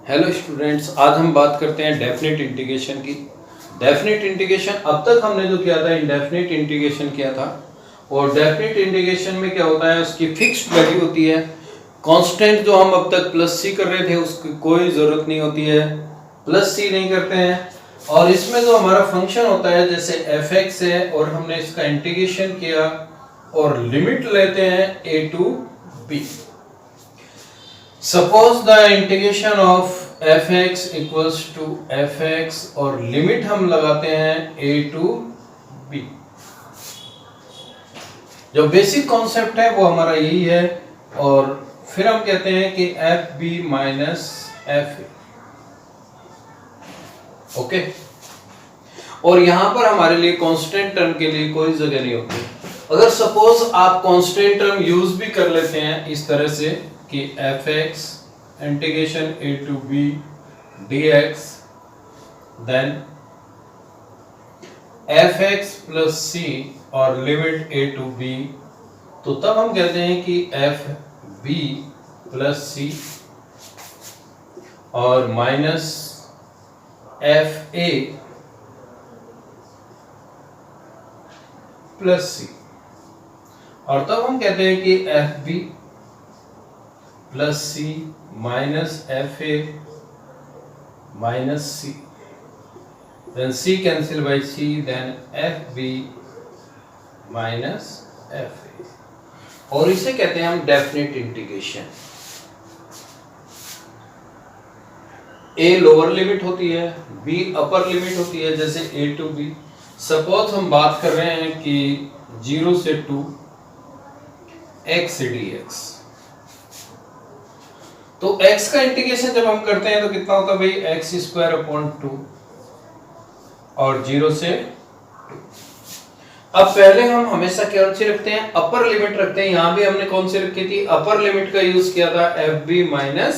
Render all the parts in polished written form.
Hello students, आज हम बात करते हैं डेफिनेट इंटीग्रेशन की। डेफिनेट इंटीग्रेशन अब तक हमने जो किया था इंडेफिनेट इंटीग्रेशन किया था। और डेफिनेट इंटीग्रेशन में क्या होता है, उसकी फिक्स्ड वैल्यू होती है। कांस्टेंट जो हम अब तक प्लस सी कर रहे थे उसकी कोई ज़रूरत नहीं होती है, प्लस सी नहीं करते हैं। और इसमें जो हमारा फंक्शन होता है जैसे एफ एक्स है और हमने इसका इंटीग्रेशन किया और लिमिट लेते हैं A to B. Suppose the integration of f(x) equals to f(x) और लिमिट हम लगाते हैं a to b। जो बेसिक कॉन्सेप्ट है वो हमारा यही है। और फिर हम कहते हैं कि fb माइनस fa। ओके, और यहां पर हमारे लिए कांस्टेंट टर्म के लिए कोई जगह नहीं होती। अगर सपोज आप कांस्टेंट टर्म यूज भी कर लेते हैं इस तरह से कि f(x) integration a to b dx then f(x) plus c और लिमिट a to b, तो तब हम कहते हैं कि fb प्लस c और माइनस fa प्लस c, और तब हम कहते हैं कि fb plus C minus F A minus C, then C cancel by C, then F B minus F A, और इसे कहते हैं हम definite integration. A lower limit होती है, बी अपर लिमिट होती है, जैसे ए टू बी। सपोज हम बात कर रहे हैं कि 0 से 2 x dx, तो x का इंटीग्रेशन जब हम करते हैं तो कितना होता है भाई, एक्स स्क्वायर अपॉन 2 और 0 से 2। अब पहले हम हमेशा क्या सी रखते हैं, अपर लिमिट रखते हैं। यहां भी हमने कौन सी रखी थी, अपर लिमिट का यूज किया था, F B minus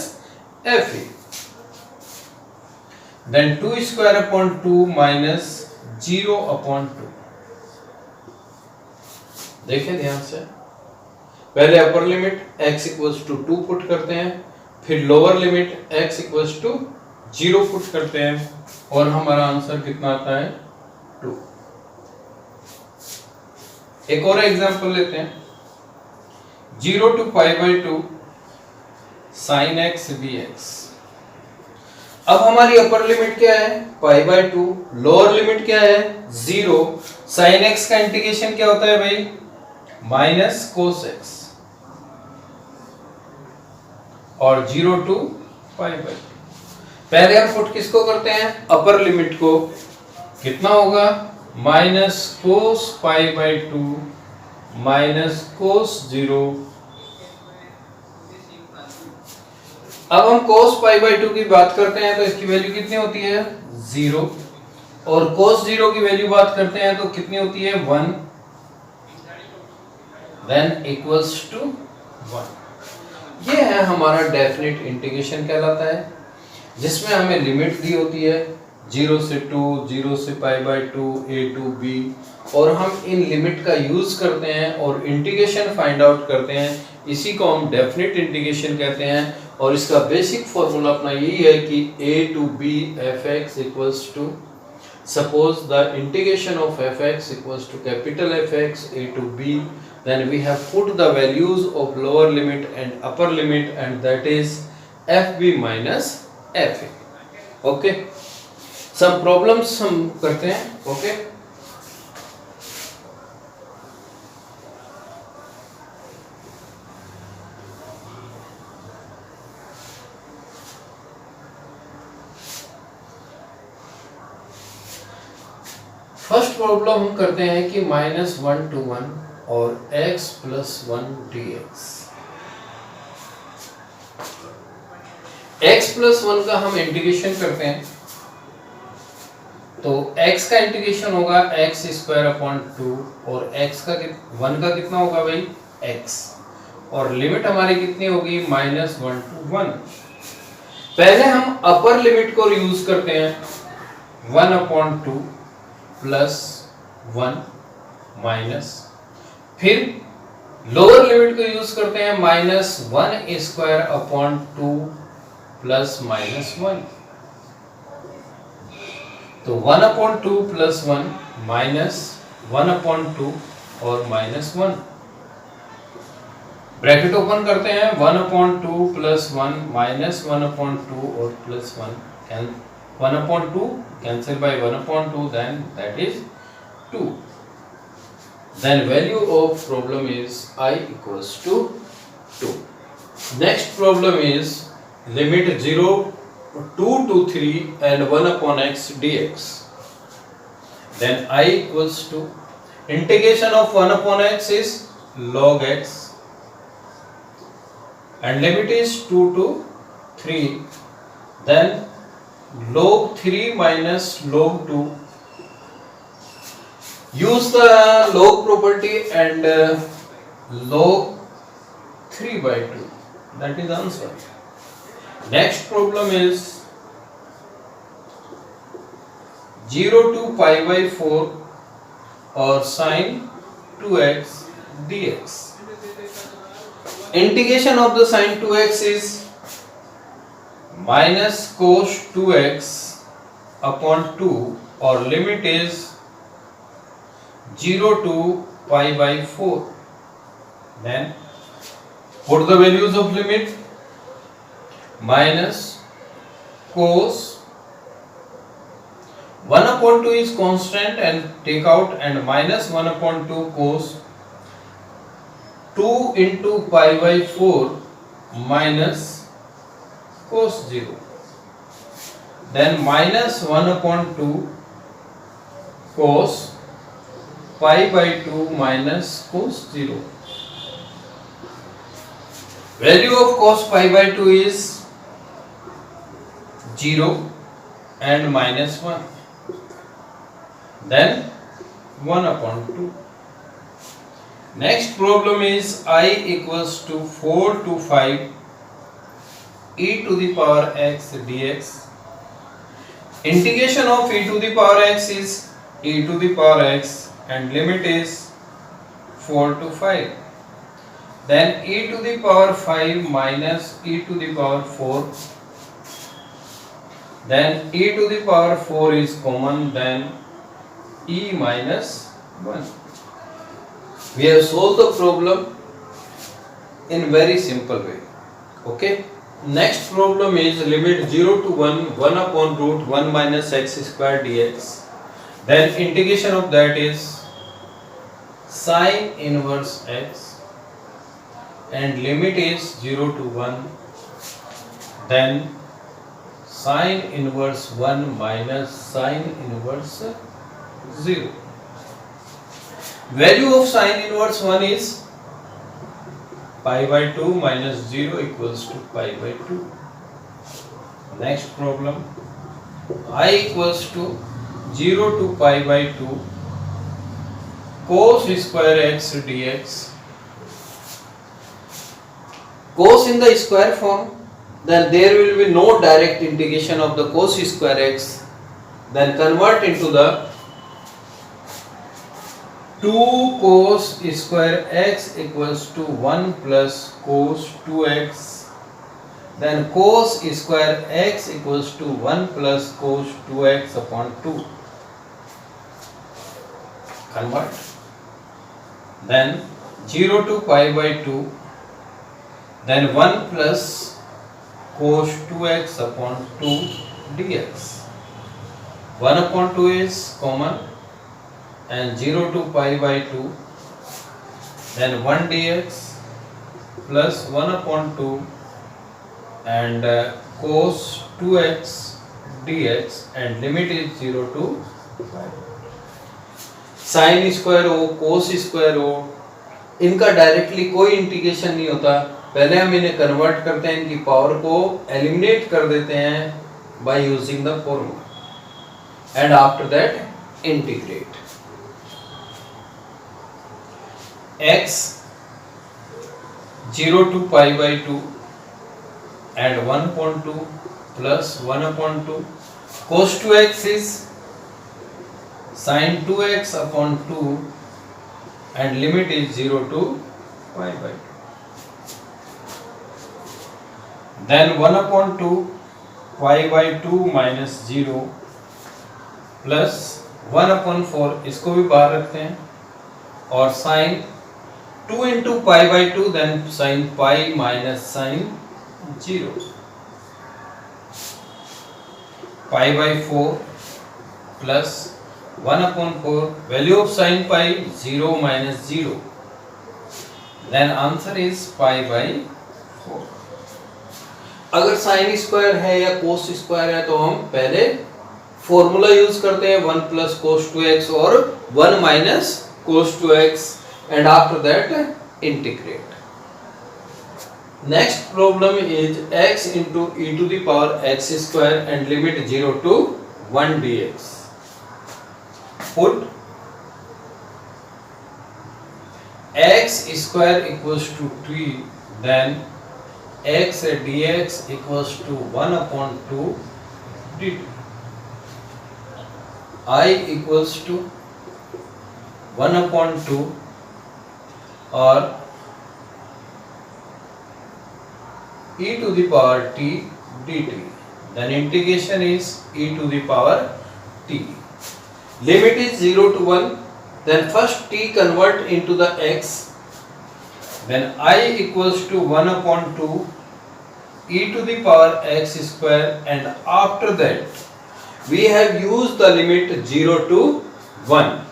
F A, then 2 square upon 2 minus 0 upon 2। देखें ध्यान से, पहले upper limit x equals to 2 put करते हैं, फिर lower limit x equals to 0 put करते हैं, और हमारा आंसर कितना आता है, 2। एक और एग्जांपल लेते हैं, 0 to pi by 2 sin x dx। अब हमारी अपर लिमिट क्या है, पाई बाई 2, लोअर लिमिट क्या है, 0। sin x का इंटीग्रेशन क्या होता है भाई, माइनस कोस x, और 0 to पाई बाई 2। पहले हम पुट किसको करते हैं, अपर लिमिट को, कितना होगा, minus cos pi by 2 minus cos 0। अब हम कोस पाई बाई 2 की बात करते हैं तो इसकी वैल्यू कितनी होती है, 0, और कोस 0 की वैल्यू बात करते हैं तो कितनी होती है, 1, देन इक्वल्स टू 1। ये है हमारा डेफिनेट इंटीग्रेशन कहलाता है, जिसमें हमें लिमिट दी होती है 0 से 2, 0 से pi by 2, a to b, और हम इन लिमिट का यूज करते हैं और इंटीग्रेशन फाइंड आउट करते हैं। इसी को हम डेफिनेट इंटीग्रेशन कहते हैं। और इसका बेसिक फॉर्मूला अपना यही है कि a to b f(x) equals to, suppose the integration of f(x) equals to capital F(x) a to b, then we have put the values of lower limit and upper limit, and that is fb minus fa। okay, some problems हम करते हैं। okay, first problem हम करते हैं कि -1 to 1 और x plus 1 dx। x plus 1 का हम इंटीग्रेशन करते हैं तो x का इंटीग्रेशन होगा x स्क्वायर अपॉन 2, और x का 1 का कितना होगा भाई, x, और लिमिट हमारी कितनी होगी, -1 to 1। पहले हम अपर लिमिट को यूज करते हैं, 1 अपॉन 2 प्लस 1 माइनस, फिर लोअर लिमिट को यूज करते हैं, -1 स्क्वायर अपॉन 2 प्लस माइनस 1। तो 1/2 प्लस 1 माइनस 1/2 और माइनस 1। ब्रैकेट ओपन करते हैं, 1/2 प्लस 1 माइनस 1/2 और plus 1 can 1/2 cancel by 1/2, then that is 2. Then value of problem is I equals to 2. Next problem is limit 0 2 to 3 and 1/x dx. Then I equals to integration of 1/x is log x and limit is 2 to 3. Then log 3 minus log 2. Use the log property and log 3 by 2. That is answer. Next problem is 0 to pi by 4 or sin 2x dx. Integration of the sin 2x is minus cos 2x upon 2 or limit is 0 to pi by 4. Then put the values of limit. Minus cos 1/2 is constant and take out, and minus 1/2 cos 2 into pi by 4 minus cos 0. Then minus 1/2 cos pi by 2 minus cos 0. Value of cos pi by 2 is 0 and minus 1. Then 1/2. Next problem is I equals to 4 to 5 e to the power x dx. Integration of e to the power x is e to the power x and limit is 4 to 5. Then e to the power 5 minus e to the power 4. Then e to the power 4 is common, then e minus 1. We have solved the problem in very simple way. Okay. Next problem is limit 0 to 1 1/√1 minus x square dx. Then integration of that is sin inverse x and limit is 0 to 1. Then sin inverse 1 minus sin inverse 0. Value of sin inverse 1 is pi by 2 minus 0 equals to pi by 2. Next problem, I equals to 0 to pi by 2 cos square x dx. Cos in the square form, then there will be no direct integration of the cos square x. Then convert into the 2 cos square x equals to 1 plus cos 2x. Then cos square x equals to 1 plus cos 2x upon 2. Convert. Then 0 to pi by 2. Then 1 plus cos 2x upon 2 dx. 1/2 is common and 0 to pi by 2. Then 1 dx plus 1/2 and cos 2x dx and limit is 0 to pi. Sin square हो, cos square हो, इनका directly कोई integration नहीं होता. पहले हम इन्हें convert करते हैं, इनकी पावर को एलिमिनेट कर देते हैं by using the formula and after that integrate. x 0 to pi by 2 and 1/2 plus 1/2 cos 2x is sin 2x upon 2 and limit is 0 to pi by 2. then 1 upon 2 pi by 2 minus 0 plus 1 upon 4, इसको भी बाहर रखते हैं, और sign 2 into pi by 2 then sin pi minus sin 0 pi by 4 plus 1 upon 4 value of sin pi 0 minus 0 then answer is pi by 4। अगर sine square है या cos square है तो हम पहले फॉर्मूला यूज करते हैं 1 plus cos 2x और 1 minus cos 2x and after that integrate। Next problem is x into e to the power x square and limit 0 to 1 dx। Put x square equals to t, then x dx equals to 1 upon 2 dt। I equals to 1 upon 2 और e to the power t dt, then integration is e to the power t। Limit is 0 to 1, then first t convert into the x, then I equals to 1 upon 2 e to the power x square, and after that we have used the limit 0 to 1,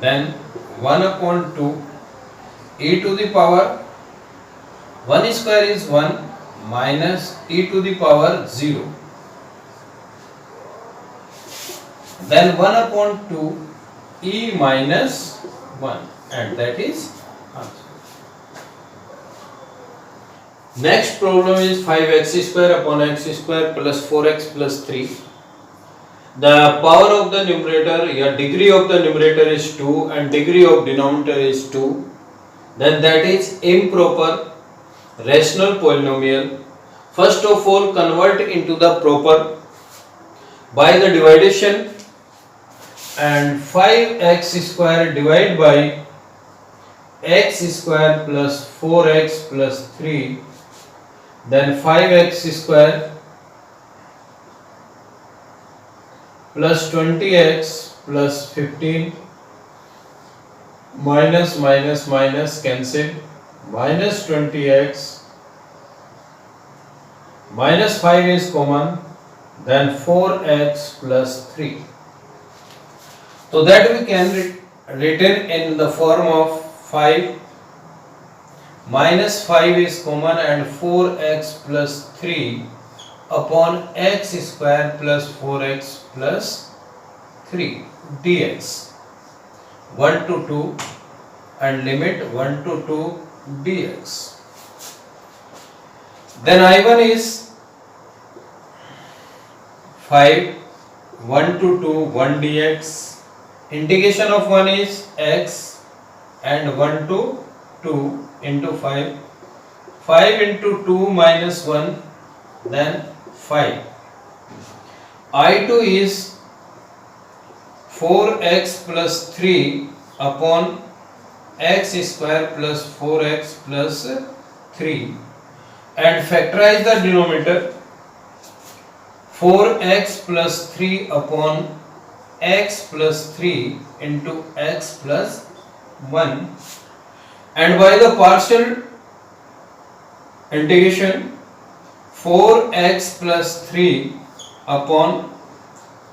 then 1 upon 2 e to the power 1 square is 1 minus e to the power 0, then 1 upon 2 e minus 1, and that is answer। Next problem is 5x square upon x square plus 4x plus 3। The power of the numerator या degree of the numerator is 2 and degree of denominator is 2, then that is improper rational polynomial। First of all convert into the proper by the division, and 5x square divided by x square plus 4x plus 3, then 5x square plus 20x plus 15 minus minus minus cancel, minus 20x minus 5 is common, then 4x plus 3, so that we can written in the form of 5 minus 5 is common and 4x plus 3 upon x square plus 4x plus 3 dx 1 to 2 and limit 1 to 2 dx। Then I1 is 5 1 to 2 1 dx, integration of 1 is x and 1 to 2 into 5, 5 into 2 minus 1, then 5। I2 is 4x plus 3 upon x square plus 4x plus 3, and factorize the denominator 4x plus 3 upon x plus 3 into x plus 1, and by the partial integration 4x plus 3 upon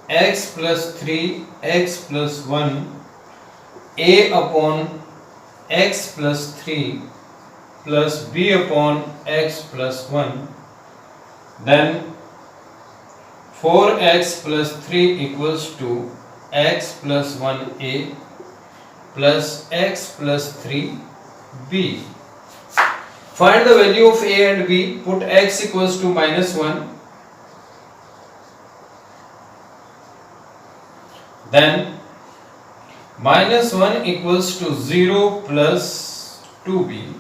x plus 3 x plus 1 a upon x plus 3 plus b upon x plus 1, then 4x plus 3 equals to x plus 1a plus x plus 3b। Find the value of a and b, put x equals to minus 1, then minus 1 equals to 0 plus 2b,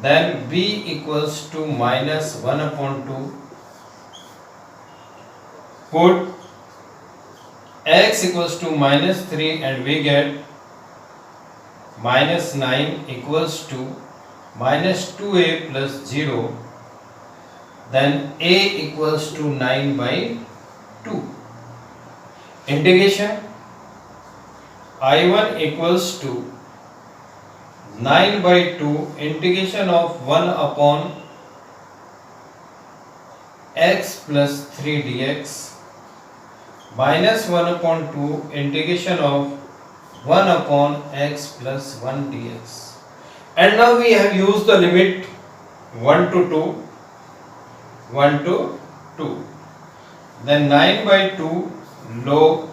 then b equals to minus 1 upon 2, put x equals to minus 3 and we get minus 9 equals to minus 2a plus 0, then a equals to 9 by 2. Integration I1 equals to 9 by 2 integration of 1 upon x plus 3 dx minus 1 upon 2 integration of 1 upon x plus 1 dx. And now we have used the limit 1 to 2, 1 to 2. Then 9 by 2 log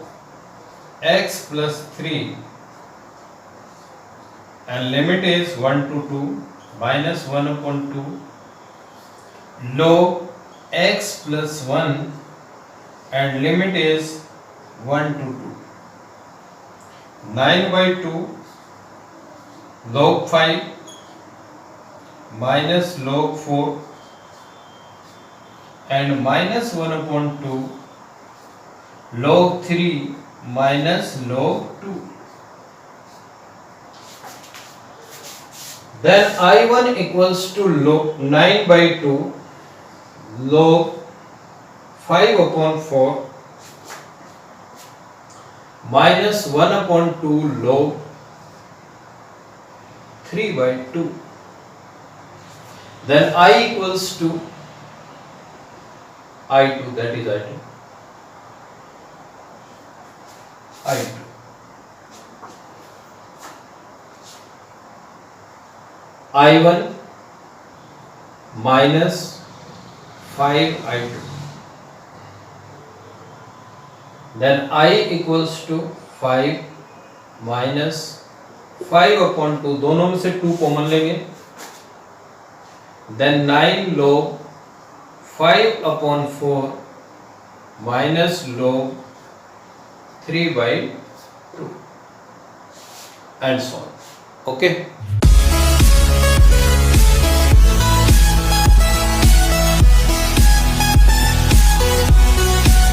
x plus 3 and limit is 1 to 2 minus 1 upon 2 log x plus 1 and limit is 1 to 2. 9 by 2 log 5 minus log 4 and minus 1 upon 2 log 3 minus log 2. Then I1 equals to log 9 by 2 log 5 upon 4 minus 1 upon 2 log 3 by 2. Then I equals to I2, that is I2. I1 minus 5 I2. Then I equals to 5 minus 5 upon 2, दोनों में से 2 common लेंगे. Then 9 log 5 upon 4 minus log 3 by 2 and so on. Okay.